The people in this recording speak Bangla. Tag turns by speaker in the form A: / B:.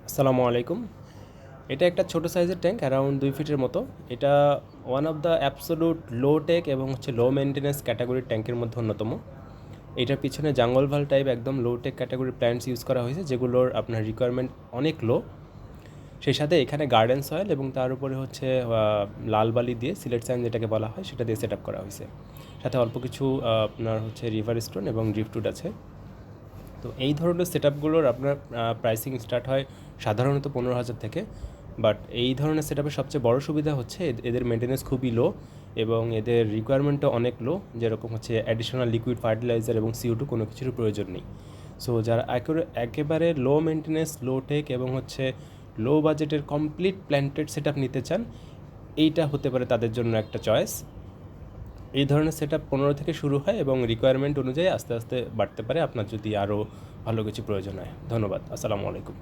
A: আসসালামু আলাইকুম। এটা একটা ছোট সাইজের ট্যাঙ্ক, অ্যারাউন্ড 2 ফিটের মতো। এটা one of the absolute low tech এবং লো মেনটেন্যান্স ক্যাটাগরির ট্যাঙ্কের মধ্যে অন্যতম। এটার পিছনে জাঙ্গল ভাল টাইপ একদম লো টেক ক্যাটাগরির প্ল্যান্টস ইউজ করা হয়েছে, যেগুলোর আপনার রিকোয়ারমেন্ট অনেক লো। সেই সাথে এখানে গার্ডেন সয়েল এবং তার উপরে লাল বালি দিয়ে, সিলেট সাইন যেটাকে বলা হয়, সেটা দিয়ে সেট আপ করা হয়েছে। সাথে অল্প কিছু আপনার রিভার স্টোন এবং ড্রিফটউড আছে। তো এই ধরনের সেট আপগুলোর আপনার প্রাইসিং স্টার্ট হয় সাধারণত 15,000 থেকে। বাট এই ধরনের সেট আপের সবচেয়ে বড় সুবিধা হচ্ছে এদের মেনটেন্যান্স খুবই লো এবং এদের রিকোয়ারমেন্টও অনেক লো, যেরকম অ্যাডিশনাল লিকুইড ফার্টিলাইজার এবং CO2 কোনো কিছুর প্রয়োজন নেই। সো যারা একেবারে লো মেনটেন্যান্স, লো টেক এবং লো বাজেটের কমপ্লিট প্ল্যান্টেড সেট আপ নিতে চান, এইটা হতে পারে তাদের জন্য একটা চয়েস। এই ধরনের সেট আপ 15 থেকে শুরু হয় এবং রিকোয়ারমেন্ট অনুযায়ী আস্তে আস্তে বাড়তে পারে আপনার যদি আরও ভালো কিছু প্রয়োজন হয়। ধন্যবাদ। আসসালামু আলাইকুম।